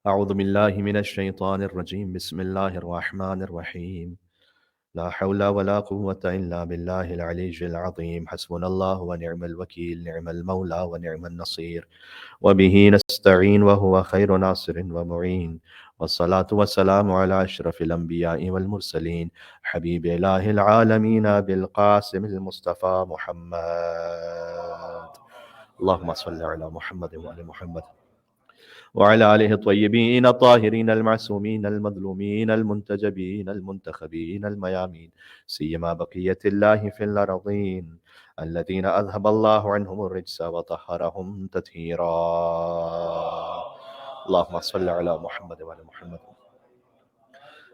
أعوذ بالله من الشيطان الرجيم بسم الله الرحمن الرحيم لا حول ولا قوة إلا بالله العلي العظيم حسبنا الله ونعم الوكيل نعم المولى ونعم النصير وبه نستعين وهو خير ناصر ومعين والصلاة والسلام على أشرف الأنبياء والمرسلين حبيب إله العالمين بالقاسم المصطفى محمد اللهم صل على محمد وعلى محمد وعلى آله الطيبين الطاهرين المعصومين المظلومين المنتجبين المنتخبين الميامين سيما بقية الله في الأرضين الذين أذهب الله عنهم الرجس وطهرهم تطهيرا اللهم صل على محمد وعلى محمد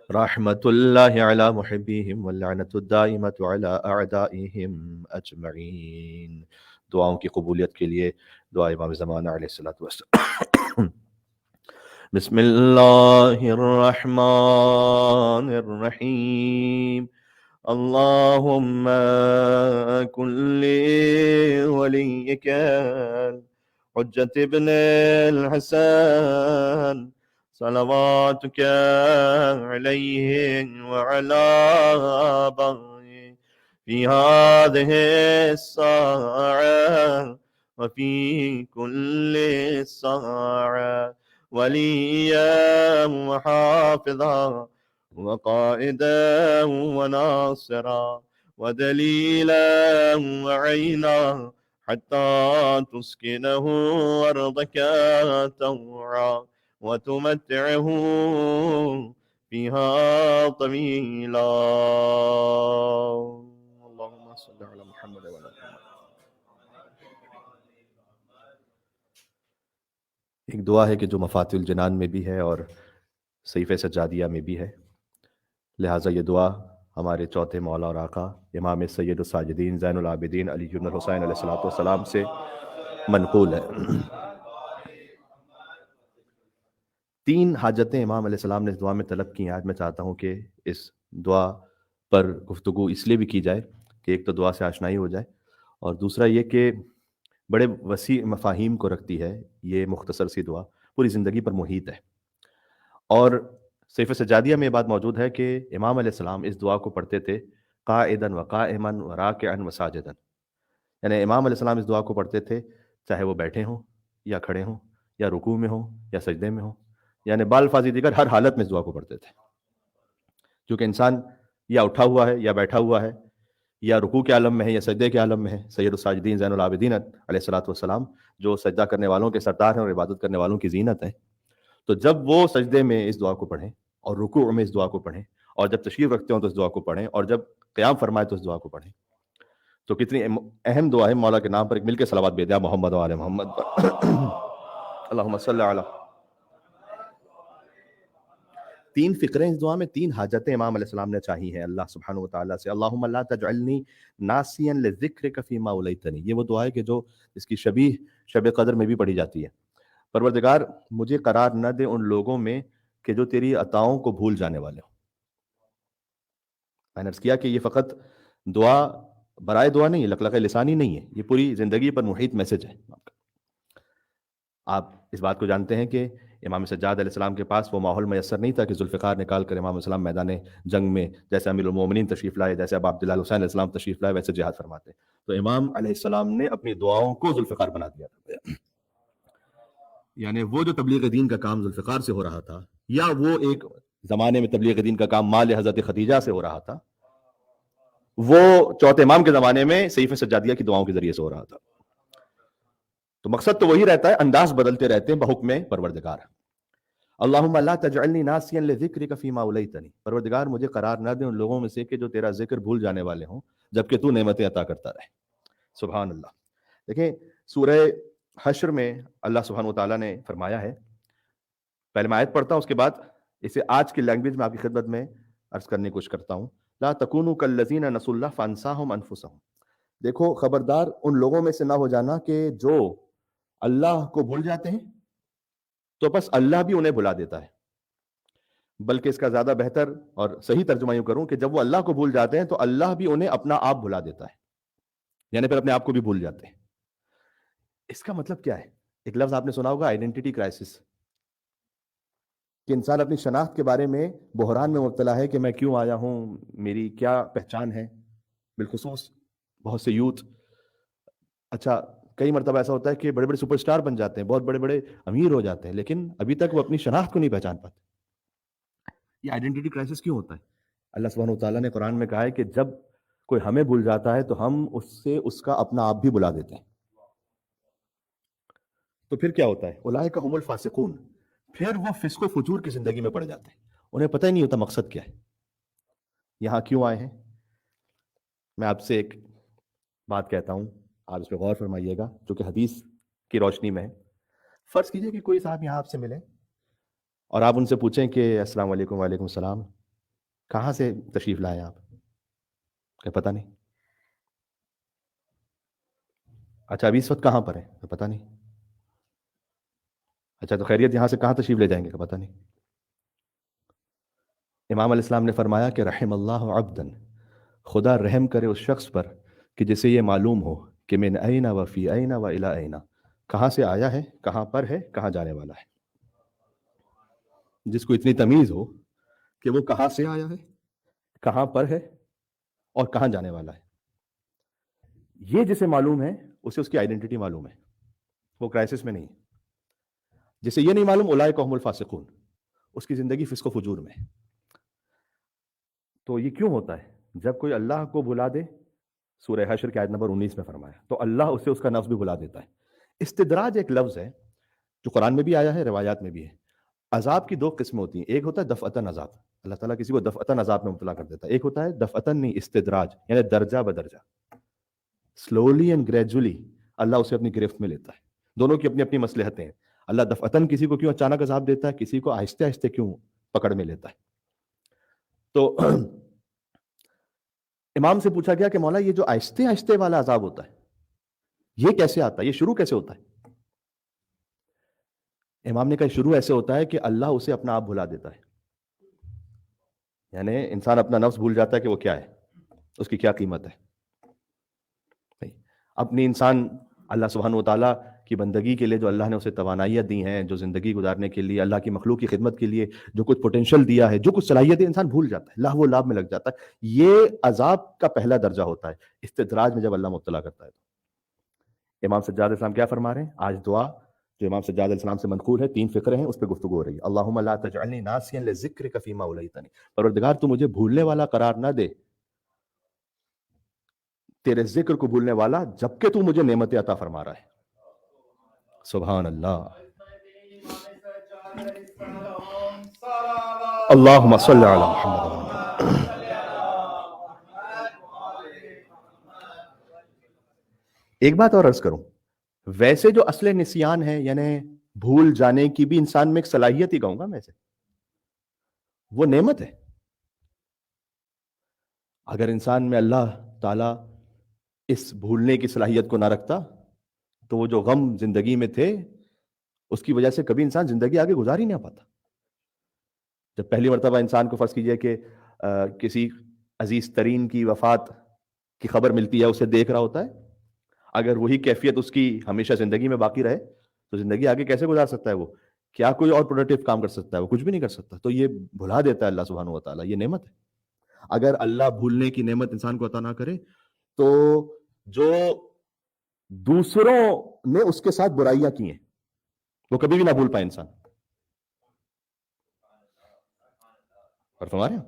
رحمة الله على محبيهم واللعنة الدائمة على أعدائهم أجمعين. دعاؤں کی قبولیت کے لیے دعا امام زمانہ علیہ الصلوۃ والسلام. بسم اللہ الرحمن الرحیم اللہم کن لولیک حجت ابن الحسن صلواتک علیہ وعلا آبائہ فی هذه الساعة وفي كل ساعة وليا وحافظا وقائدا وناصرا ودليلا وعينا حتى تسكنه أرضك طوعا وتمتعه فيها طويلا. اللهم صل على محمد وعلى محمد. ایک دعا ہے کہ جو مفاتیح الجنان میں بھی ہے اور صحیفہ سجادیہ میں بھی ہے، لہٰذا یہ دعا ہمارے چوتھے مولا اور آقا امام سید الساجدین زین العابدین علی بن الحسین علیہ السلام سے منقول ہے. 3 حاجتیں امام علیہ السلام نے اس دعا میں طلب کی ہیں. آج میں چاہتا ہوں کہ اس دعا پر گفتگو اس لیے بھی کی جائے کہ ایک تو دعا سے آشنائی ہو جائے، اور دوسرا یہ کہ بڑے وسیع مفاہیم کو رکھتی ہے. یہ مختصر سی دعا پوری زندگی پر محیط ہے. اور صحیفہ سجادیہ میں یہ بات موجود ہے کہ امام علیہ السلام اس دعا کو پڑھتے تھے قائداً وقائماً وراکعاً وساجداً. یعنی امام علیہ السلام اس دعا کو پڑھتے تھے چاہے وہ بیٹھے ہوں یا کھڑے ہوں یا رکوع میں ہوں یا سجدے میں ہوں، یعنی بالفاظ دیگر ہر حالت میں اس دعا کو پڑھتے تھے. کیونکہ انسان یا اٹھا ہوا ہے یا بیٹھا ہوا ہے یا رکوع کے عالم میں ہے یا سجدے کے عالم میں ہے. سید الساجدین زین العابدین علیہ السلام جو سجدہ کرنے والوں کے سردار ہیں اور عبادت کرنے والوں کی زینت ہیں، تو جب وہ سجدے میں اس دعا کو پڑھیں اور رکوع میں اس دعا کو پڑھیں اور جب تشریف رکھتے ہوں تو اس دعا کو پڑھیں اور جب قیام فرمائے تو اس دعا کو پڑھیں، تو کتنی اہم دعا ہے. مولا کے نام پر ایک مل کے صلوات بھیجا محمد و آل محمد. اللہم صلی علی. 3 فقریں اس دعا میں، 3 حاجتیں امام علیہ السلام نے چاہی ہیں اللہ سبحانہ و تعالیٰ سے. اللہم لا تجعلنی ناسیا لذکرک فیما اولیتنی. یہ وہ دعا ہے کہ جو اس کی شبیہ شب قدر میں بھی پڑھی جاتی ہے. پروردگار مجھے قرار نہ دے ان لوگوں میں کہ جو تیری عطاؤں کو بھول جانے والے ہوں. میں نے عرض کیا کہ یہ فقط دعا برائے دعا نہیں ہے، لقلقہ لسانی نہیں ہے، یہ پوری زندگی پر محیط میسج ہے. آپ اس بات کو جانتے ہیں کہ امام سجاد علیہ السلام کے پاس وہ ماحول میسر نہیں تھا کہ ذوالفقار نکال کر امام علیہ السلام میدان جنگ میں جیسے امیر المومنین تشریف لائے، جیسے اب عبداللہ حسین علیہ السلام تشریف لائے ویسے جہاد فرماتے. تو امام علیہ السلام نے اپنی دعاؤں کو ذوالفقار بنا دیا تھا. یعنی وہ جو تبلیغ دین کا کام ذوالفقار سے ہو رہا تھا، یا وہ ایک زمانے میں تبلیغ دین کا کام مال حضرت خدیجہ سے ہو رہا تھا، وہ چوتھے امام کے زمانے میں صحیفہ سجادیہ کی دعاؤں کے ذریعے سے ہو رہا تھا. تو مقصد تو وہی رہتا ہے، انداز بدلتے رہتے ہیں بحکم پروردگار. اللہم لا تجعلنی ناسیا لذکرک فیما اولیتنی. پروردگار مجھے قرار نہ دے ان لوگوں میں سے کہ جو تیرا ذکر بھول جانے والے ہوں جبکہ تو نعمتیں عطا کرتا رہے. سبحان اللہ. دیکھیں سورہ حشر میں اللہ سبحانہ وتعالیٰ نے فرمایا ہے، پہلے میں آیت پڑھتا ہوں اس کے بعد اسے آج کی لینگویج میں آپ کی خدمت میں عرض کرنے کی کوشش کرتا ہوں. لا تکونوا کالذین نسوا اللہ فانساہم انفسہم. دیکھو خبردار ان لوگوں میں سے نہ ہو جانا کہ جو اللہ کو بھول جاتے ہیں تو بس اللہ بھی انہیں بھلا دیتا ہے. بلکہ اس کا زیادہ بہتر اور صحیح ترجمہ یوں کروں کہ جب وہ اللہ کو بھول جاتے ہیں تو اللہ بھی انہیں اپنا آپ بھلا دیتا ہے، یعنی پھر اپنے آپ کو بھی بھول جاتے ہیں. اس کا مطلب کیا ہے؟ ایک لفظ آپ نے سنا ہوگا آئیڈینٹی کرائسس. کہ انسان اپنی شناخت کے بارے میں بحران میں مبتلا ہے کہ میں کیوں آیا ہوں، میری کیا پہچان ہے. بالخصوص بہت سے یوتھ، اچھا کئی مرتبہ ایسا ہوتا ہے کہ بڑے بڑے سپر اسٹار بن جاتے ہیں، بہت بڑے بڑے امیر ہو جاتے ہیں، لیکن ابھی تک وہ اپنی شناخت کو نہیں پہچان پاتے. یہ آئیڈینٹی کرائسس کیوں ہوتا ہے؟ اللہ سبحانہ وتعالیٰ نے قرآن میں کہا ہے کہ جب کوئی ہمیں بھول جاتا ہے تو ہم اس سے اس کا اپنا آپ بھی بلا دیتے ہیں. تو پھر کیا ہوتا ہے؟ اولئک هم الفاسقون. پھر وہ فسق و فجور کی زندگی میں پڑ جاتے ہیں، انہیں پتہ ہی نہیں ہوتا مقصد کیا ہے، یہاں کیوں آئے ہیں. میں آپ سے ایک بات کہتا ہوں، آپ اس پہ غور فرمائیے گا، جو کہ حدیث کی روشنی میں ہے. فرض کیجئے کہ کوئی صاحب یہاں آپ سے ملے اور آپ ان سے پوچھیں کہ السلام علیکم. وعلیکم السلام. کہاں سے تشریف لائے آپ؟ کہ پتہ نہیں. اچھا ابھی اس وقت کہاں پر ہیں؟ پتہ نہیں. اچھا تو خیریت یہاں سے کہاں تشریف لے جائیں گے؟ کہ پتہ نہیں. امام علیہ السلام نے فرمایا کہ رحم اللہ عبدا، خدا رحم کرے اس شخص پر کہ جسے یہ معلوم ہو کہ من این و فی این و الی این، کہاں سے آیا ہے، کہاں پر ہے، کہاں جانے والا ہے. جس کو اتنی تمیز ہو کہ وہ کہاں سے آیا ہے، کہاں پر ہے اور کہاں جانے والا ہے. یہ جسے معلوم ہے اسے اس کی آئیڈینٹی معلوم ہے، وہ کرائسس میں نہیں ہے. جسے یہ نہیں معلوم اولئک هم الفاسقون، اس کی زندگی فسق و فجور میں ہے. تو یہ کیوں ہوتا ہے؟ جب کوئی اللہ کو بھلا دے، سورہ حشر کی آیت نمبر 19 میں فرمایا، تو اللہ اسے اس کا نفس بھی بھلا دیتا ہے. استدراج ایک لفظ ہے جو قرآن میں بھی آیا ہے، روایات میں بھی ہے. عذاب کی دو قسمیں ہوتی ہیں، ایک ہوتا ہے دفعتاً عذاب، اللہ تعالیٰ کسی کو دفعتاً عذاب میں مبتلا کر دیتا ہے. ایک ہوتا ہے دفعتاً نہیں، استدراج، یعنی درجہ بدرجہ، سلولی اینڈ گریجولی اللہ اسے اپنی گرفت میں لیتا ہے. دونوں کی اپنی اپنی مصلحتیں ہیں. اللہ دفعتاً کسی کو کیوں اچانک عذاب دیتا ہے، کسی کو آہستہ آہستہ کیوں پکڑ میں لیتا ہے. تو امام سے پوچھا گیا کہ مولا یہ جو آہستہ آہستہ والا عذاب ہوتا ہے یہ کیسے آتا ہے، یہ شروع کیسے ہوتا ہے؟ امام نے کہا شروع ایسے ہوتا ہے کہ اللہ اسے اپنا آپ بھلا دیتا ہے. یعنی انسان اپنا نفس بھول جاتا ہے کہ وہ کیا ہے، اس کی کیا قیمت ہے. اپنی انسان اللہ سبحانہ وتعالیٰ کی بندگی کے لیے جو اللہ نے اسے توانائیاں دی ہیں، جو زندگی گزارنے کے لیے اللہ کی مخلوق کی خدمت کے لیے جو کچھ پوٹینشل دیا ہے، جو کچھ صلاحیتیں، انسان بھول جاتا ہے، لاہ و لاب میں لگ جاتا ہے. یہ عذاب کا پہلا درجہ ہوتا ہے استدراج میں جب اللہ مبتلا کرتا ہے. امام سجاد علیہ السلام کیا فرما رہے ہیں؟ آج دعا جو امام سجاد علیہ السلام سے منقول ہے، 3 فقرے ہیں، اس پہ گفتگو ہو رہی ہے. اللہم لا تجعلنی ناسیا لذکرک فیما اولیتنی، پروردگار تو مجھے بھولنے والا قرار نہ دے تیرے ذکر کو بھولنے والا، جبکہ تو مجھے نعمت عطا فرما رہا ہے. سبحان اللہ. اللہم صلی علی محمد. ایک بات اور عرض کروں، ویسے جو اصل نسیان ہے، یعنی بھول جانے کی بھی انسان میں ایک صلاحیت ہی کہوں گا میں سے، وہ نعمت ہے. اگر انسان میں اللہ تعالیٰ اس بھولنے کی صلاحیت کو نہ رکھتا تو وہ جو غم زندگی میں تھے اس کی وجہ سے کبھی انسان زندگی آگے گزار ہی نہیں پاتا. جب پہلی مرتبہ انسان کو فرض کیجئے کہ کسی عزیز ترین کی وفات کی خبر ملتی ہے، اسے دیکھ رہا ہوتا ہے، اگر وہی کیفیت اس کی ہمیشہ زندگی میں باقی رہے تو زندگی آگے کیسے گزار سکتا ہے؟ وہ کیا کوئی اور پروڈکٹیو کام کر سکتا ہے؟ وہ کچھ بھی نہیں کر سکتا. تو یہ بھلا دیتا ہے اللہ سبحانہ و تعالیٰ، یہ نعمت ہے. اگر اللہ بھولنے کی نعمت انسان کو عطا نہ کرے تو جو دوسروں نے اس کے ساتھ برائیاں کی ہیں وہ کبھی بھی نہ بھول پائے انسان. اور فرما رہے ہیں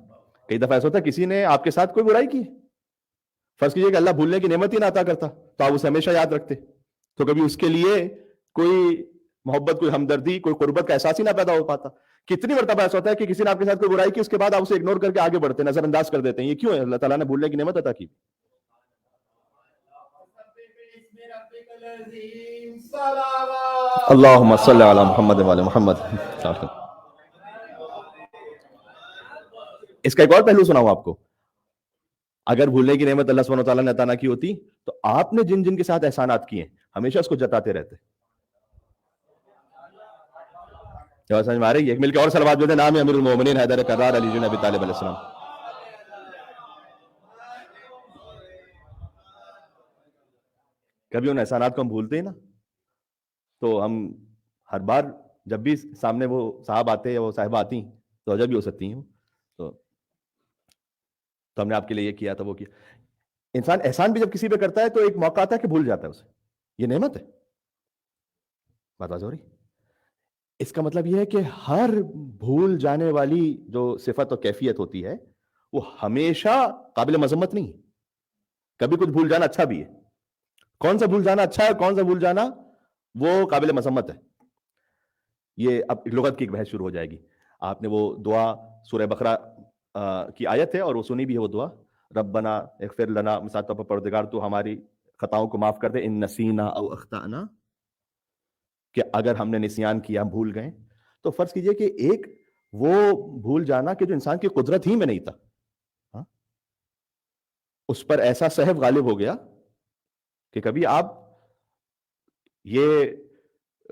کئی دفعہ ایسا ہوتا ہے کسی نے آپ کے ساتھ کوئی برائی کی، فرض کیجئے کہ اللہ بھولنے کی نعمت ہی نہ عطا کرتا تو آپ اسے ہمیشہ یاد رکھتے، تو کبھی اس کے لیے کوئی محبت، کوئی ہمدردی، کوئی قربت کا احساس ہی نہ پیدا ہو پاتا. کتنی مرتبہ ایسا ہوتا ہے کہ کسی نے آپ کے ساتھ کوئی برائی کی، اس کے بعد آپ اسے اگنور کر کے آگے بڑھتے ہیں، نظر انداز کر دیتے ہیں. یہ کیوں ہے؟ اللہ تعالیٰ نے بھولنے کی نعمت عطا کی. اللہم صلی علی محمد وعلی محمد. اس کا ایک اور پہلو سناؤں آپ کو. اگر بھولنے کی نعمت اللہ سبحانہ وتعالیٰ نے عطا نہ کی ہوتی تو آپ نے جن جن کے ساتھ احسانات کیے ہیں ہمیشہ اس کو جتاتے رہتے. سمجھ میں آ رہی ہے؟ ایک مل کے اور صلوات جو ہے، نام امیر المومنین حیدر کرار علی جن ابی طالب علیہ السلام. کبھی ان احسانات کو ہم بھولتے ہیں نا، تو ہم ہر بار جب بھی سامنے وہ صاحب آتے یا وہ صاحبہ آتی تو وجہ بھی ہو سکتی ہیں تو ہم نے آپ کے لیے یہ کیا تھا وہ کیا. انسان احسان بھی جب کسی پہ کرتا ہے تو ایک موقع آتا ہے کہ بھول جاتا ہے اسے. یہ نعمت ہے. بات واضح ہو رہی. اس کا مطلب یہ ہے کہ ہر بھول جانے والی جو صفت اور کیفیت ہوتی ہے وہ ہمیشہ قابل مذمت نہیں ہے. کبھی کچھ بھول جانا اچھا بھی ہے. کون سا بھول جانا اچھا ہے اور کون سا بھول جانا وہ قابل مذمت ہے. یہ اب لغت کی ایک بحث شروع ہو جائے گی. آپ نے وہ دعا سورہ بقرہ کی آیت ہے اور وہ سنی بھی ہے وہ دعا, ربنا اغفر لنا, مثال طور پر پروردگار تو ہماری خطاؤں کو معاف کر دے, ان نسینا او اخطانا, کہ اگر ہم نے نسیان کیا ہم بھول گئے. تو فرض کیجئے کہ ایک وہ بھول جانا کہ جو انسان کی قدرت ہی میں نہیں تھا, اس پر ایسا سہو غالب ہو گیا کہ کبھی آپ یہ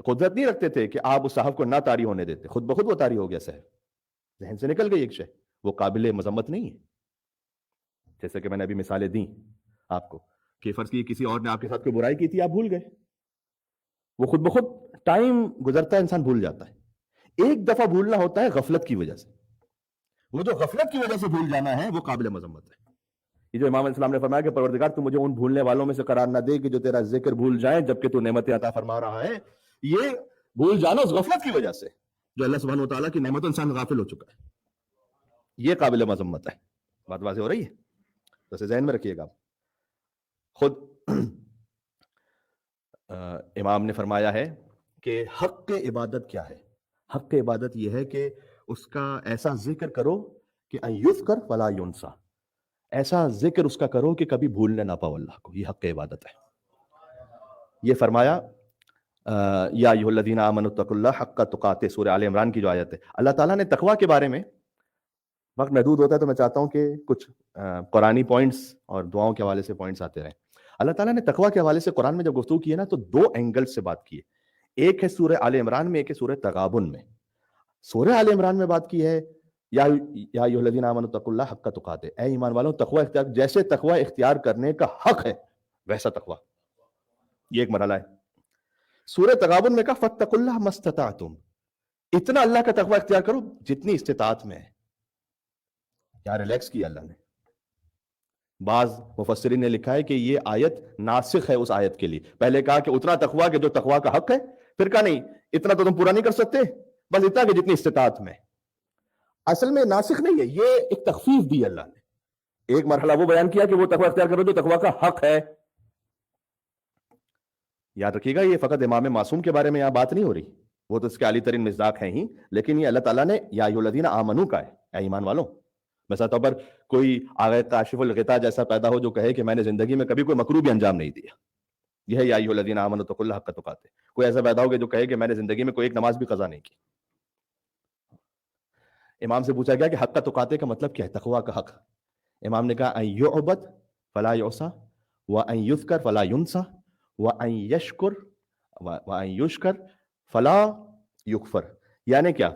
قدرت نہیں رکھتے تھے کہ آپ اس صاحب کو نہ طاری ہونے دیتے, خود بخود وہ طاری ہو گیا سہو, ذہن سے نکل گئی ایک شے, وہ قابل مذمت نہیں ہے. جیسے کہ میں نے ابھی مثالیں دیں آپ کو کہ فرض کیجئے کسی اور نے آپ کے ساتھ کوئی برائی کی تھی, آپ بھول گئے, وہ خود بخود ٹائم گزرتا ہے انسان بھول جاتا ہے. ایک دفعہ بھولنا ہوتا ہے غفلت کی وجہ سے, وہ جو غفلت کی وجہ سے بھول جانا ہے وہ قابل مذمت ہے. یہ جو امام علیہ السلام نے فرمایا کہ پروردگار تو مجھے ان بھولنے والوں میں سے قرار نہ دے کہ جو تیرا ذکر بھول جائیں جبکہ تو نعمت عطا فرما رہا ہے. یہ بھول جانا اس غفلت کی وجہ سے جو اللہ سبحانہ وتعالیٰ کی نعمت انسان غافل ہو چکا ہے, یہ قابل مذمت ہے. بات واضح ہو رہی ہے؟ تو اسے ذہن میں رکھیے گا. خود امام نے فرمایا ہے کہ حق عبادت کیا ہے. حق عبادت یہ ہے کہ اس کا ایسا ذکر کرو کہ ان یذکر فلا ینسا, ایسا ذکر اس کا کرو کہ کبھی بھولنے نہ پاؤ اللہ کو. یہ حق عبادت ہے. یہ فرمایا یا ایھا الذین آمنوا اتقوا اللہ حق تقاتہ, سورہ آل عمران کی جو آیت ہے. اللہ تعالیٰ نے تقویٰ کے بارے میں, وقت محدود ہوتا ہے تو میں چاہتا ہوں کہ کچھ قرآنی پوائنٹس اور دعاؤں کے حوالے سے پوائنٹس آتے رہیں. اللہ تعالیٰ نے تقویٰ کے حوالے سے قرآن میں جب گفتگو کی ہے نا تو دو اینگل سے بات کی ہے. ایک ہے سورہ آل عمران میں, ایک ہے سورہ تغابن میں. سورہ آل عمران میں بات کی ہے یا ایھا الذین آمنوا اتقوا اللہ حق تقاتہ, اے ایمان والوں تقویٰ اختیار, جیسے تقویٰ اختیار کرنے کا حق ہے ویسا تقویٰ. یہ ایک مرحلہ ہے. سورہ تغابن میں کہا فاتقوا اللہ ما استطعتم, اتنا اللہ کا تقویٰ اختیار کرو جتنی استطاعت میں ہے. کیا ریلیکس کیا اللہ نے. بعض مفسرین نے لکھا ہے کہ یہ آیت ناسخ ہے اس آیت کے لیے. پہلے کہا کہ اتنا تقویٰ کہ جو تقویٰ کا حق ہے, پھر کہا نہیں اتنا تو تم پورا نہیں کر سکتے, بس اتنا کہ جتنی استطاعت میں. اصل میں ناسخ نہیں ہے, یہ ایک تخفیف دی اللہ نے. ایک مرحلہ وہ بیان کیا کہ وہ تقویٰ اختیار کرو جو تقویٰ کا حق ہے. یاد رکھیے گا یہ فقط امام معصوم کے بارے میں یہاں بات نہیں ہو رہی, وہ تو اس کے عالی ترین مصداق ہیں ہی, لیکن یہ اللہ تعالیٰ نے یا ایھا الذین آمنوا کا ہے, اے ایمان والوں. مثلا طور پر کوئی آغا کاشف الغطا جیسا پیدا ہو جو کہے کہ میں نے زندگی میں کبھی کوئی مکروہ بھی انجام نہیں دیا, یہ ہے یا ایھا الذین آمنوا اتقوا اللہ حق تقاتہ. کوئی ایسا پیدا ہوگا جو کہے کہ میں نے زندگی میں کوئی ایک نماز بھی قضا نہیں کی. امام سے پوچھا گیا کہ حق تقاتہ کا مطلب کیا ہے, تقویٰ کا حق. امام نے کہا ان یعبد فلا یعصى وان یذکر فلا ینسى وان یشکر وان یشکر فلا یکفر. یعنی کیا,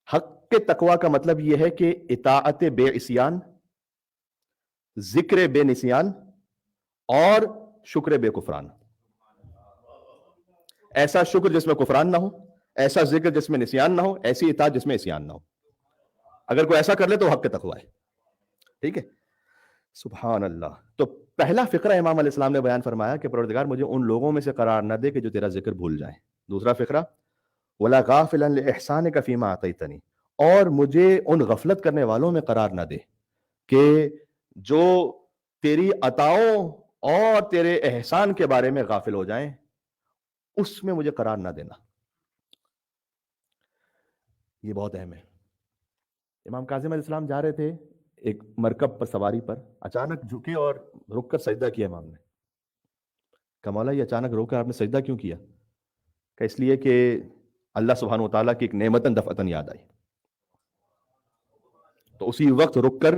حق کے تقویٰ کا مطلب یہ ہے کہ اطاعت بے عصیان, ذکر بے نسیان اور شکر بے کفران. ایسا شکر جس میں کفران نہ ہو, ایسا ذکر جس میں نسیان نہ ہو, ایسی اطاعت جس میں عصیان نہ ہو. اگر کوئی ایسا کر لے تو حق کے تقویٰ ہے. ٹھیک ہے, سبحان اللہ. تو پہلا فقرہ امام علیہ السلام نے بیان فرمایا کہ پروردگار مجھے ان لوگوں میں سے قرار نہ دے کہ جو تیرا ذکر بھول جائیں. دوسرا فقرہ ولا غافلا لاحسانک فیما اعطیتنی, اور مجھے ان غفلت کرنے والوں میں قرار نہ دے کہ جو تیری عطاؤں اور تیرے احسان کے بارے میں غافل ہو جائیں, اس میں مجھے قرار نہ دینا. یہ بہت اہم ہے. امام کاظم علیہ السلام جا رہے تھے ایک مرکب پر سواری پر, اچانک جھکے اور رک کر سجدہ کیا امام نے. کہ مولا یہ اچانک رو کر آپ نے سجدہ کیوں کیا؟ کہ اس لیے کہ اللہ سبحانہ وتعالیٰ کی ایک نعمتاً دفعتاً یاد آئی. تو اسی وقت رک کر,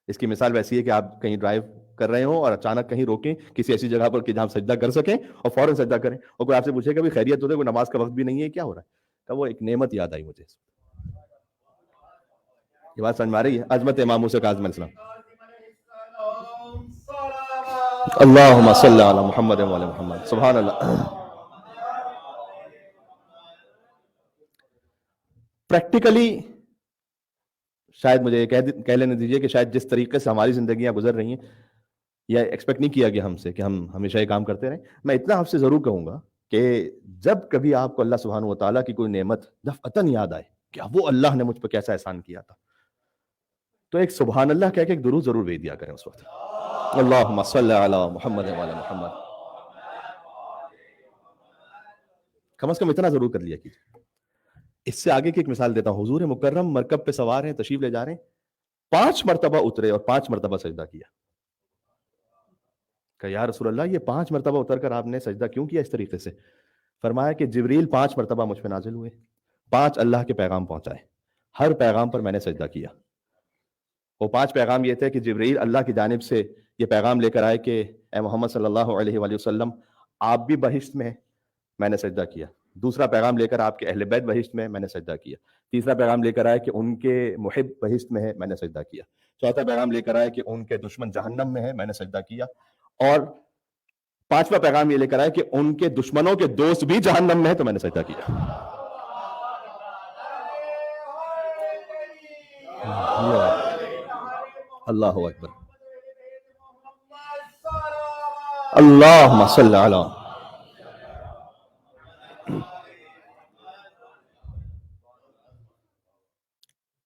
اس کی مثال ویسی ہے کہ آپ کہیں ڈرائیو کر رہے ہوں اور اچانک کہیں روکیں کسی ایسی جگہ پر کہ جہاں سجدہ کر سکیں اور فوراً سجدہ کریں, اور کوئی آپ سے پوچھے کہ خیریت تو ہے, کوئی نماز کا وقت بھی نہیں ہے, کیا ہو رہا ہے؟ کہ وہ ایک نعمت یاد آئی مجھے. یہ بات سمجھ میں آ رہی ہے؟ عظمت امام موسیٰ کاظم علیہ السلام. اللہم صلی علی محمد و علی محمد. سبحان اللہ. پریکٹیکلی شاید مجھے کہہ لینے دیجیے کہ شاید جس طریقے سے ہماری زندگیاں گزر رہی ہیں یہ ایکسپیکٹ نہیں کیا گیا ہم سے کہ ہم ہمیشہ یہ کام کرتے رہیں. میں اتنا آپ سے ضرور کہوں گا کہ جب کبھی آپ کو اللہ سبحانہ و تعالیٰ کی کوئی نعمت دفعتاً یاد آئے کہ وہ اللہ نے مجھ پہ کیسا احسان کیا تھا, تو ایک سبحان اللہ کہہ کے ایک درود ضرور بھیج دیا کریں اس وقت. اللہم صلی علی محمد وعلی محمد, کم از کم اتنا ضرور کر لیا کیجیے. اس سے آگے کی ایک مثال دیتا ہوں. حضور مکرم مرکب پہ سوار ہیں, تشریف لے جا رہے ہیں, 5 مرتبہ اترے اور 5 مرتبہ سجدہ کیا. کہ یا رسول اللہ یہ 5 مرتبہ اتر کر آپ نے سجدہ کیوں کیا اس طریقے سے؟ فرمایا کہ جبریل 5 مرتبہ مجھ پہ نازل ہوئے, 5 اللہ کے پیغام پہنچائے, ہر پیغام پر میں نے سجدہ کیا. وہ 5 پیغام یہ تھے کہ جبریل اللہ کی جانب سے یہ پیغام لے کر آئے کہ اے محمد صلی اللہ علیہ وآلہ وسلم آپ بھی بہشت میں, میں نے سجدہ کیا. دوسرا پیغام لے کر آپ کے اہل بیت بہشت میں نے سجدہ کیا. تیسرا پیغام لے کر آئے کہ ان کے محب بہشت میں ہے, میں نے سجدہ کیا. چوتھا پیغام لے کر آئے کہ ان کے دشمن جہنم میں ہے, میں نے سجدہ کیا. اور 5واں پیغام یہ لے کر آئے کہ ان کے دشمنوں کے دوست بھی جہنم میں ہے, تو میں نے سجدہ کیا. اللہ اکبر, اللہم صلی علی.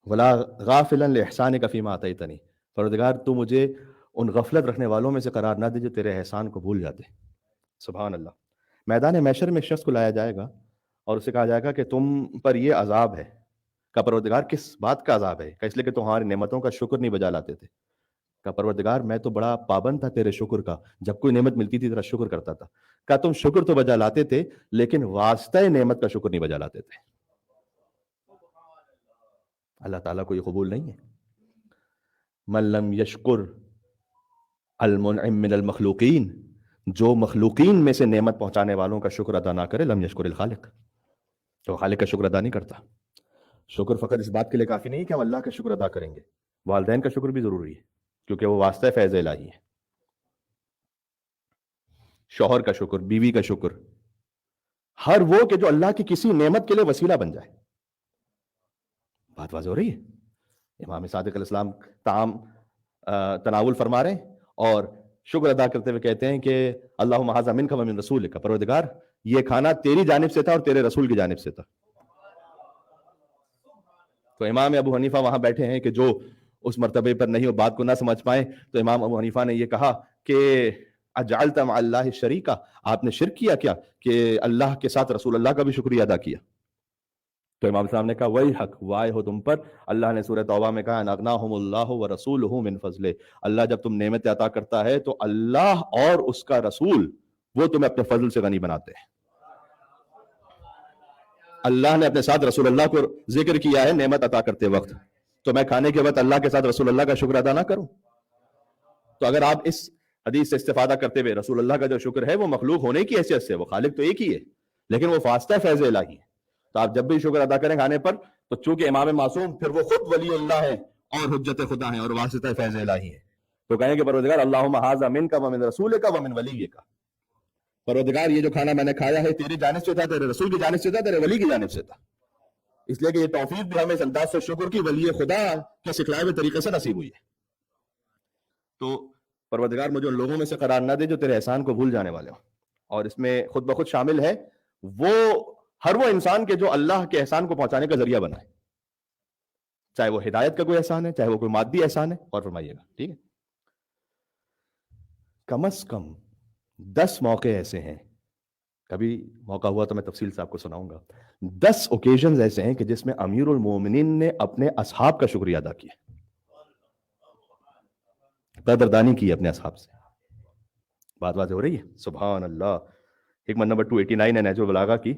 ولا غافلا لاحسانک فیما اعطیتنی, پروردگار تو مجھے ان غفلت رکھنے والوں میں سے قرار نہ دے جو تیرے احسان کو بھول جاتے. سبحان اللہ. میدان محشر میں شخص کو لایا جائے گا اور اسے کہا جائے گا کہ تم پر یہ عذاب ہے. کہ پروردگار کس بات کا عذاب ہے؟ کہ اس لیے کہ تمہاری نعمتوں کا شکر نہیں بجا لاتے تھے. کہ پروردگار میں تو بڑا پابند تھا تیرے شکر کا, جب کوئی نعمت ملتی تھی تیرا شکر کرتا تھا. کہ تم شکر تو بجا لاتے تھے لیکن واسطہ نعمت کا شکر نہیں بجا لاتے تھے. اللہ تعالیٰ کو یہ قبول نہیں ہے. من لم یشکر المنعم من المخلوقین, جو مخلوقین میں سے نعمت پہنچانے والوں کا شکر ادا نہ کرے, لم یشکر الخالق, تو خالق کا شکر ادا نہیں کرتا. شکر فقط اس بات کے لیے کافی نہیں کہ ہم اللہ کا شکر ادا کریں گے, والدین کا شکر بھی ضروری ہے کیونکہ وہ واسطہ فیض الہی ہے. شوہر کا شکر, بیوی کا شکر, ہر وہ کہ جو اللہ کی کسی نعمت کے لیے وسیلہ بن جائے. بات واضح ہو رہی ہے؟ امام صادق علیہ السلام طعام تناول فرما رہے ہیں اور شکر ادا کرتے ہوئے کہتے ہیں کہ اللہم ھذا منک و من رسولک, پروردگار یہ کھانا تیری جانب سے تھا اور تیرے رسول کی جانب سے تھا. تو امام ابو حنیفہ وہاں بیٹھے ہیں کہ جو اس مرتبے پر نہیں, وہ بات کو نہ سمجھ پائیں, تو امام ابو حنیفہ نے یہ کہا کہ اجعلت مع اللہ شریکا, آپ نے شرک کیا کیا کہ اللہ کے ساتھ رسول اللہ کا بھی شکریہ ادا کیا؟ تو امام صاحب نے کہا وہی حق وائے ہو تم پر, اللہ نے سورہ توبہ میں کہا اغناہم اللہ ورسولہ من فضلہ, اللہ جب تم نعمت عطا کرتا ہے تو اللہ اور اس کا رسول وہ تمہیں اپنے فضل سے غنی بناتے ہیں. اللہ نے اپنے ساتھ رسول اللہ کو ذکر کیا ہے نعمت عطا کرتے وقت, تو میں کھانے کے وقت اللہ کے ساتھ رسول اللہ کا شکر ادا نہ کروں؟ تو اگر آپ اس حدیث سے استفادہ کرتے ہوئے, رسول اللہ کا جو شکر ہے وہ مخلوق ہونے کی حیثیت سے, وہ خالق تو ایک ہی ہے لیکن وہ واسطہ فیض الہی ہے, تو آپ جب بھی شکر ادا کریں کھانے پر تو چونکہ امام معصوم پھر وہ خود ولی اللہ ہے اور حجت خدا ہے اور واسطہ فیض الہی ہے, تو کہیں گے پروردگار اللہم ھذا منک و من رسولک و من ولیک, پروردگار یہ جو کھانا میں نے کھایا ہے تیری جانب سے تھا, تیرے رسول کی جانب سے تھا, تیرے ولی کی جانب سے تھا. اس لیے کہ یہ توفیق بھی ہمیں اس انداز سے شکر کی ولی خدا کے سکھلائے ہوئے طریقے سے نصیب ہوئی ہے. تو پروردگار مجھے ان لوگوں میں سے قرار نہ دے جو تیرے احسان کو بھول جانے والے ہوں, اور اس میں خود بخود شامل ہے وہ ہر وہ انسان کے جو اللہ کے احسان کو پہنچانے کا ذریعہ بنا ہے, چاہے وہ ہدایت کا کوئی احسان ہے, چاہے وہ کوئی مادی احسان ہے. اور فرمائیے گا ٹھیک ہے, کم از کم 10 موقع ایسے ہیں, کبھی موقع ہوا تو میں تفصیل سے آپ کو سناؤں گا, 10 اوکیزنز ایسے ہیں کہ جس میں امیر المومنین نے اپنے اصحاب کا شکریہ ادا کیا, قدردانی کی اپنے اصحاب سے. بات واضح ہو رہی ہے؟ سبحان اللہ. حکمت نمبر 289 ہے نہج البلاغہ کی,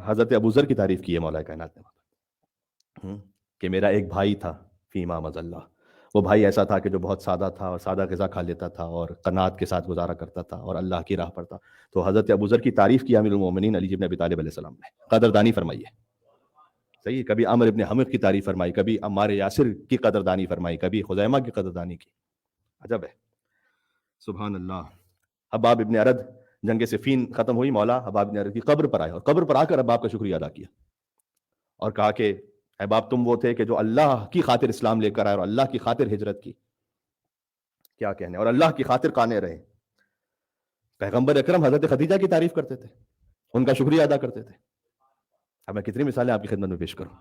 حضرت ابو ذر کی تعریف کی ہے مولا کائنات نے کہ میرا ایک بھائی تھا فیما مز اللہ, وہ بھائی ایسا تھا کہ جو بہت سادہ تھا اور سادہ غذا کھا لیتا تھا اور قناعت کے ساتھ گزارا کرتا تھا اور اللہ کی راہ پر تھا. تو حضرت ابو ذر کی تعریف کی امیر المومنین علی بن ابی طالب علیہ السلام نے, قدردانی فرمائی ہے. صحیح, کبھی عمر ابن حمد کی تعریف فرمائی, کبھی عمار یاسر کی قدردانی فرمائی, کبھی خزیمہ کی قدردانی کی. عجب ہے, سبحان اللہ. حباب ابن ارد, جنگ صفین ختم ہوئی, مولا حباب ابن ارد کی قبر پر آئے اور قبر پر آ کر حباب کا شکریہ ادا کیا اور کہا کہ احباب تم وہ تھے کہ جو اللہ کی خاطر اسلام لے کر آئے اور اللہ کی خاطر ہجرت کی. کیا کہنے, اور اللہ کی خاطر قانے رہے. پیغمبر اکرم حضرت خدیجہ کی تعریف کرتے تھے, ان کا شکریہ ادا کرتے تھے. اب میں کتنی مثالیں آپ کی خدمت میں پیش کروں,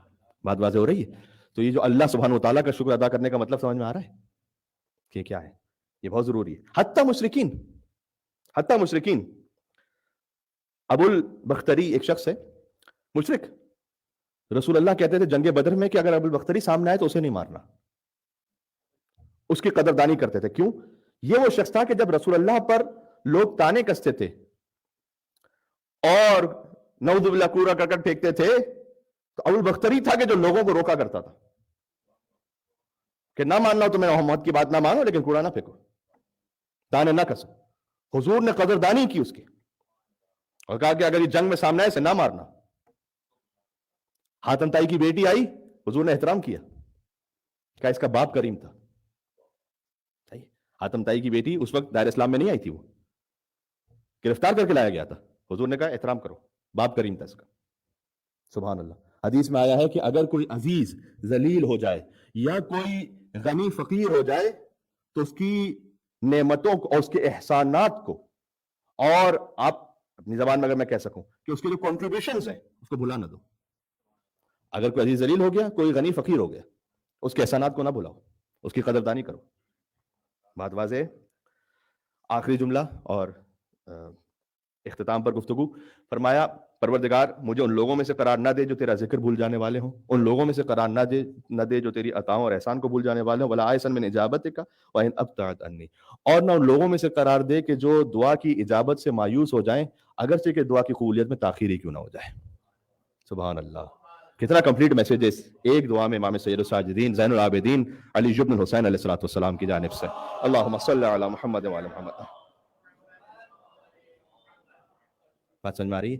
بات واضح ہو رہی ہے؟ تو یہ جو اللہ سبحانہ و تعالیٰ کا شکر ادا کرنے کا مطلب سمجھ میں آ رہا ہے کہ کیا ہے؟ یہ بہت ضروری ہے. حتی مشرکین, ابو البختری ایک شخص ہے مشرک, رسول اللہ کہتے تھے جنگ بدر میں کہ اگر ابو البختری سامنے آئے تو اسے نہیں مارنا. اس کی قدردانی کرتے تھے. کیوں؟ یہ وہ شخص تھا کہ جب رسول اللہ پر لوگ تانے کستے تھے اور نعوذ باللہ کوڑا کرکٹ پھینکتے تھے, تو ابو البختری تھا کہ جو لوگوں کو روکا کرتا تھا کہ نہ ماننا ہو تو میں محمد کی بات نہ مانو, لیکن کوڑا نہ پھینکو, تانے نہ کسو. حضور نے قدردانی کی اس کی اور کہا کہ اگر یہ جنگ میں سامنے آئے اسے نہ مارنا. حاتم تائی کی بیٹی آئی, حضور نے احترام کیا, کہا اس کا باپ کریم تھا. حاتم تائی کی بیٹی اس وقت دائر اسلام میں نہیں آئی تھی, وہ گرفتار کر کے لایا گیا تھا. حضور نے کہا احترام کرو, باپ کریم تھا اس کا. سبحان اللہ. حدیث میں آیا ہے کہ اگر کوئی عزیز ذلیل ہو جائے یا کوئی غنی فقیر ہو جائے تو اس کی نعمتوں کو اور اس کے احسانات کو, اور آپ اپنی زبان میں اگر میں کہہ سکوں کہ اس کے جو کنٹریبیوشنز ہیں اس کو بھلا نہ دو. اگر کوئی عزیز ذلیل ہو گیا, کوئی غنی فقیر ہو گیا, اس کے احسانات کو نہ بھلاؤ, اس کی قدردانی کرو. بات واضح ہے؟ آخری جملہ اور اختتام پر گفتگو. فرمایا پروردگار مجھے ان لوگوں میں سے قرار نہ دے جو تیرا ذکر بھول جانے والے ہوں, ان لوگوں میں سے قرار نہ دے جو تیری عطاؤں اور احسان کو بھول جانے والے ہوں. ولا عائسن من اجابتک وان ابطأت عنی, اور نہ ان لوگوں میں سے قرار دے کہ جو دعا کی اجابت سے مایوس ہو جائیں اگرچہ کہ دعا کی قبولیت میں تاخیر ہی کیوں نہ ہو جائے. سبحان اللہ, کتنا کمپلیٹ میسج ہے اس ایک دعا میں امام سید الساجدین زین العابدین علی بن الحسین علیہ الصلوۃ والسلام کی جانب سے. اللہم صلی علی محمد وعلی محمد. بات سمجھ میں آ رہی ہے؟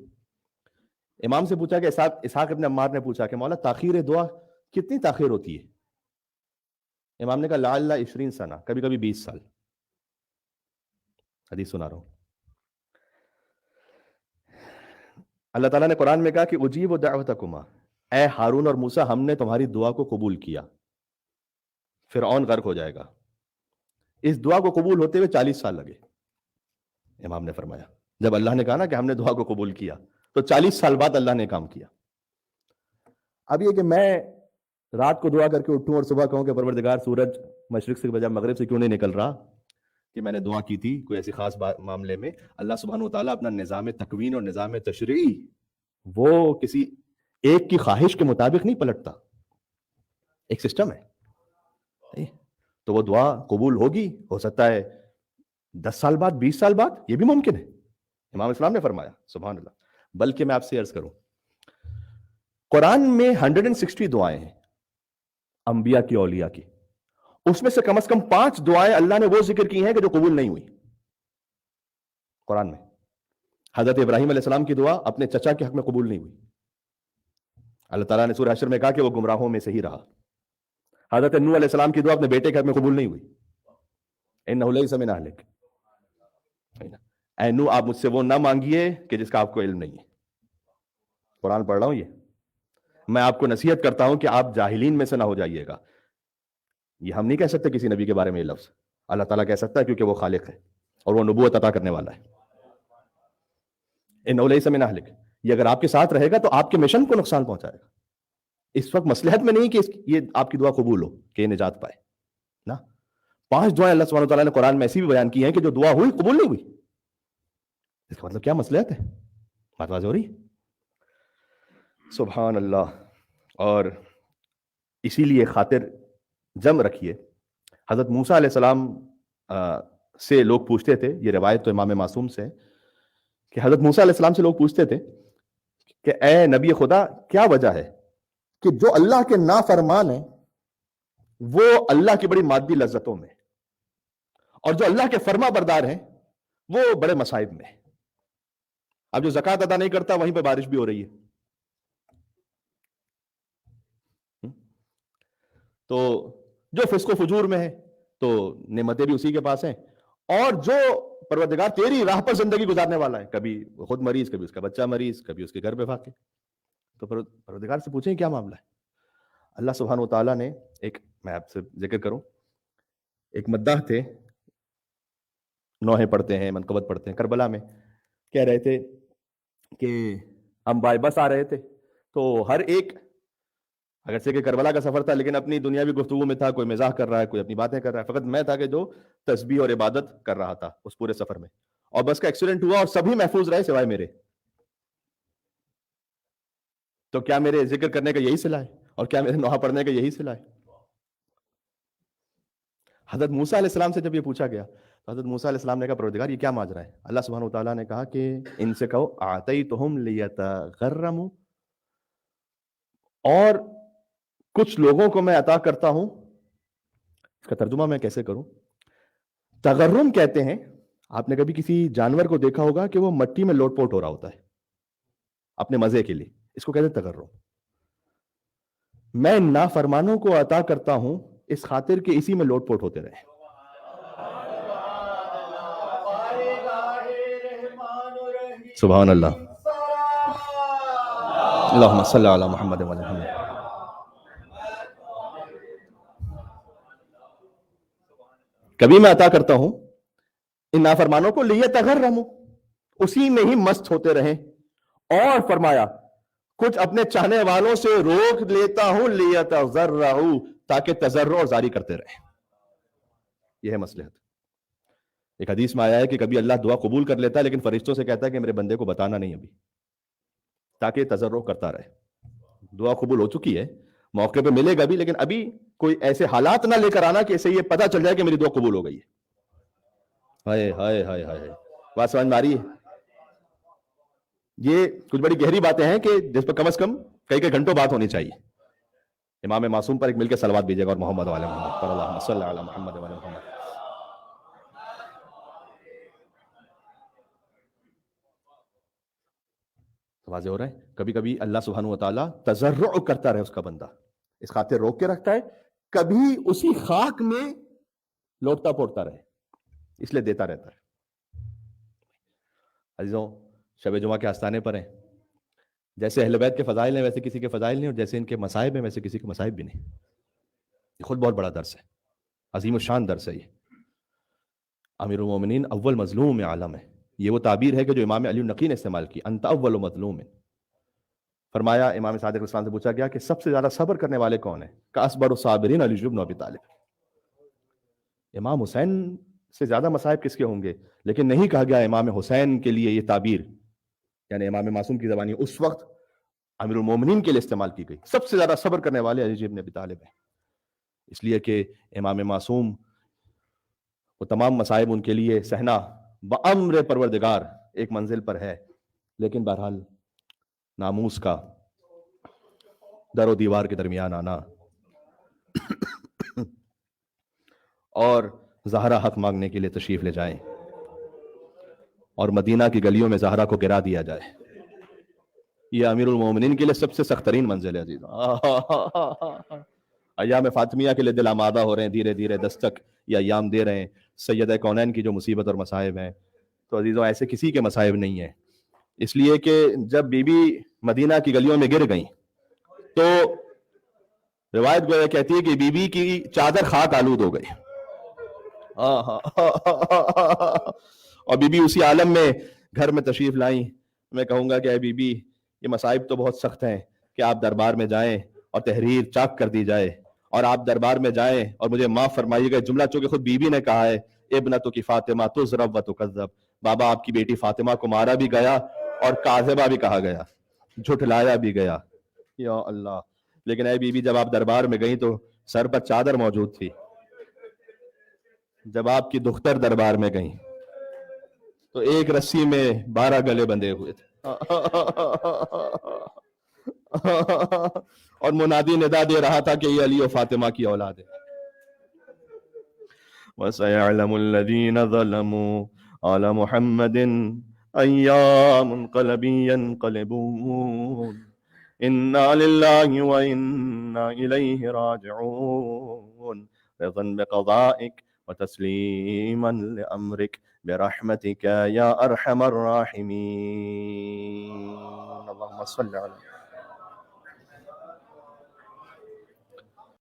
امام سے پوچھا کہ اسحاق ابن عمار نے پوچھا کہ مولا تاخیر دعا کتنی تاخیر ہوتی ہے؟ امام نے کہا لعل 20 سنہ, کبھی کبھی 20 سال. حدیث سنا رہا ہوں. اللہ تعالیٰ نے قرآن میں کہا کہ اجیب دعوتکما, اے ہارون اور موسیٰ ہم نے تمہاری دعا کو قبول کیا. فرعون غرق ہو جائے گا. اس دعا کو قبول ہوتے ہوئے 40 سال لگے. امام نے فرمایا جب اللہ نے کہا نا کہ ہم نے دعا کو قبول کیا تو 40 سال بعد اللہ نے کام کیا. اب یہ کہ میں رات کو دعا کر کے اٹھوں اور صبح کہوں کہ پروردگار سورج مشرق سے بجائے مغرب سے کیوں نہیں نکل رہا, کہ میں نے دعا کی تھی کوئی ایسی خاص معاملے میں. اللہ سبحانہ وتعالیٰ اپنا نظام تکوین اور نظام تشریعی وہ کسی ایک کی خواہش کے مطابق نہیں پلٹتا, ایک سسٹم ہے. تو وہ دعا قبول ہوگی, ہو سکتا ہے 10 سال بعد, 20 سال بعد, یہ بھی ممکن ہے. امام اسلام نے فرمایا سبحان اللہ. بلکہ میں آپ سے عرض کروں, قرآن میں 160 دعائیں ہیں انبیاء کی, اولیاء کی. اس میں سے کم 5 دعائیں اللہ نے وہ ذکر کی ہیں کہ جو قبول نہیں ہوئی قرآن میں. حضرت ابراہیم علیہ السلام کی دعا اپنے چچا کے حق میں قبول نہیں ہوئی. اللہ تعالیٰ نے سورہ حشر میں کہا کہ وہ گمراہوں میں سے ہی رہا. حضرت نوح علیہ السلام کی دعا اپنے بیٹے کے حق میں قبول نہیں ہوئی. انہ لیس من اہلک, اے نوح آپ مجھ سے وہ نہ مانگیے کہ جس کا آپ کو علم نہیں ہے. قرآن پڑھ رہا ہوں, یہ میں آپ کو نصیحت کرتا ہوں کہ آپ جاہلین میں سے نہ ہو جائیے گا. یہ ہم نہیں کہہ سکتے کسی نبی کے بارے میں یہ لفظ, اللہ تعالیٰ کہہ سکتا ہے کیونکہ وہ خالق ہے اور وہ نبوت عطا کرنے والا ہے. انہ لیس من اہلک, یہ اگر آپ کے ساتھ رہے گا تو آپ کے مشن کو نقصان پہنچائے گا. اس وقت مصلحت میں نہیں کہ یہ آپ کی دعا قبول ہو کہ یہ نجات پائے نا. 5 دعائیں اللہ سبحانہ وتعالیٰ نے قرآن میں ایسی بھی بیان کی ہیں کہ جو دعا ہوئی قبول نہیں ہوئی. اس کا مطلب کیا مصلحت ہے؟ بات واضح ہو رہی ہے؟ سبحان اللہ. اور اسی لیے خاطر جم رکھیے. حضرت موسیٰ علیہ السلام سے لوگ پوچھتے تھے, یہ روایت تو امام معصوم سے ہے کہ حضرت موسیٰ علیہ السلام سے لوگ پوچھتے تھے کہ اے نبی خدا کیا وجہ ہے کہ جو اللہ کے نافرمان ہیں وہ اللہ کی بڑی مادی لذتوں میں, اور جو اللہ کے فرما بردار ہیں وہ بڑے مصائب میں. اب جو زکوٰۃ ادا نہیں کرتا وہیں پہ بارش بھی ہو رہی ہے. تو جو فسق و فجور میں ہے تو نعمتیں بھی اسی کے پاس ہیں, اور جو پروردگار تیری راہ پر زندگی گزارنے والا ہے, کبھی خود مریض, کبھی اس کا بچہ مریض, کبھی اس کے گھر پہ فاقے, تو پروردگار سے پوچھیں کیا معاملہ ہے. اللہ سبحانہ و تعالیٰ نے ایک، میں آپ سے ذکر کروں، ایک مداح تھے، نوحے پڑھتے ہیں، منقبت پڑھتے ہیں، کربلا میں کہہ رہے تھے کہ ہم بائی بس آ رہے تھے تو ہر ایک، اگرچہ کہ کربلا کا سفر تھا لیکن اپنی دنیاوی گفتگو میں تھا، کوئی مزاح کر رہا ہے، کوئی اپنی باتیں کر رہا ہے، فقط میں تھا کہ جو تسبیح اور عبادت کر رہا تھا اس پورے سفر میں، اور بس کا ایکسیڈنٹ ہوا اور سبھی محفوظ رہے سوائے میرے. تو کیا میرے ذکر کرنے کا یہی صلہ ہے؟ اور کیا میرے نوحہ پڑھنے کا یہی صلہ ہے؟ حضرت موسیٰ علیہ السلام سے جب یہ پوچھا گیا تو حضرت موسیٰ علیہ السلام نے کہا پروردگار یہ کیا ماجرا ہے؟ اللہ سبحانہ وتعالیٰ نے کہا کہ ان سے کہو اعطیتہم لیتغرموا، اور کچھ لوگوں کو میں عطا کرتا ہوں. اس کا ترجمہ میں کیسے کروں؟ تغرم کہتے ہیں، آپ نے کبھی کسی جانور کو دیکھا ہوگا کہ وہ مٹی میں لوٹ پوٹ ہو رہا ہوتا ہے اپنے مزے کے لیے، اس کو کہتے ہیں تغرم. میں نافرمانوں کو عطا کرتا ہوں اس خاطر کہ اسی میں لوٹ پوٹ ہوتے رہے. سبحان اللہ، اللہم صلی علی محمد و علی محمد. کبھی میں عطا کرتا ہوں ان نافرمانوں کو لیتغرموا، اسی میں ہی مست ہوتے رہیں، اور فرمایا کچھ اپنے چاہنے والوں سے روک لیتا ہوں لیتضرعوا، تاکہ تضرع اور زاری کرتے رہیں. یہ ہے مصلحت. ایک حدیث میں آیا ہے کہ کبھی اللہ دعا قبول کر لیتا ہے لیکن فرشتوں سے کہتا ہے کہ میرے بندے کو بتانا نہیں ابھی، تاکہ تضرع کرتا رہے. دعا قبول ہو چکی ہے، موقع پہ ملے گا بھی، لیکن ابھی کوئی ایسے حالات نہ لے کر آنا کہ اسے یہ پتا چل جائے کہ میری دعا قبول ہو گئی ہے. ہائے ہائے ہائے ہائے، بات سمجھ میں آ رہی ہے؟ یہ کچھ بڑی گہری باتیں ہیں کہ جس پر کم از کم کئی گھنٹوں بات ہونی چاہیے. امام معصوم پر ایک مل کے صلوات بھیجیے گا، اور محمد و علی محمد، اللہم صلی علی محمد و علی محمد. واضح ہو رہا ہے؟ کبھی کبھی اللہ سبحانہ و تعالیٰ تضرع کرتا رہے اس کا بندہ، اس خاطر روک کے رکھتا ہے، کبھی اسی خاک میں لوٹتا پوٹتا رہے، اس لیے دیتا رہتا ہے. عزیزوں، شب جمعہ کے آستانے پر ہیں، جیسے اہل بیت کے فضائل ہیں ویسے کسی کے فضائل نہیں، اور جیسے ان کے مصائب ہیں ویسے کسی کے مصائب بھی نہیں. یہ خود بہت بڑا درس ہے، عظیم الشان درس ہے. یہ امیر المومنین اول مظلوم عالم ہے. یہ وہ تعبیر ہے کہ جو امام علی النقی نے استعمال کی، انت اول مظلوم. فرمایا، امام صادق علیہ السلام سے پوچھا گیا کہ سب سے زیادہ صبر کرنے والے کون ہیں؟ کہ اصبر الصابرین علی بن ابی طالب. امام حسین سے زیادہ مصائب کس کے ہوں گے؟ لیکن نہیں کہا گیا امام حسین کے لیے یہ تعبیر، یعنی امام معصوم کی زبانی اس وقت امیر المومنین کے لیے استعمال کی گئی. سب سے زیادہ صبر کرنے والے علی بن ابی طالب ہیں، اس لیے کہ امام معصوم وہ تمام مصائب ان کے لیے سہنا بامر پروردگار ایک منزل پر ہے. لیکن بہرحال ناموس کا در و دیوار کے درمیان آنا اور زہرا حق مانگنے کے لیے تشریف لے جائیں اور مدینہ کی گلیوں میں زہرا کو گرا دیا جائے، یہ امیر المومنین کے لیے سب سے سخت ترین منزل ہے. عزیزاں، ایام فاطمیہ کے لیے دل آمادہ ہو رہے ہیں، دھیرے دھیرے دستک یہ ایام دے رہے ہیں سیدہ کونین کی جو مصیبت اور مصائب ہیں. تو عزیزوں، ایسے کسی کے مصائب نہیں ہیں، اس لیے کہ جب بی بی مدینہ کی گلیوں میں گر گئیں تو روایت گویا کہتی ہے کہ بی بی کی چادر خاک آلود ہو گئی، اور بی بی اسی عالم میں گھر میں تشریف لائیں. میں کہوں گا کہ اے بی بی، یہ مصائب تو بہت سخت ہیں کہ آپ دربار میں جائیں اور تحریر چاک کر دی جائے، اور آپ دربار میں جائیں اور مجھے معاف فرمائیے گا جملہ چونکہ خود بی بی نے کہا ہے، ابنتو کی فاطمہ تضرب و تکذب، بابا آپ کی بیٹی فاطمہ کو مارا بھی گیا اور کاذبہ بھی کہا گیا، جھٹلایا بھی گیا. یا اللہ! لیکن اے بی بی، جب آپ دربار میں گئیں تو سر پر چادر موجود تھی. جب آپ کی دختر دربار میں گئیں تو ایک رسی میں 12 گلے بندھے ہوئے تھے، اور منادی ندا دے رہا تھا کہ یہ علی و فاطمہ کی اولاد ہے. وَسَيَعْلَمُ الَّذِينَ ظَلَمُوا عَلَى مُحَمَّدٍ أَيَّا مُنْقَلَبٍ يَنْقَلِبُونَ إِنَّا لِلَّهِ وَإِنَّا إِلَيْهِ رَاجِعُونَ رِضًا بِقَضَائِكَ وتسليما لأمرك برحمتك يا أرحم الراحمين. اللهم صل على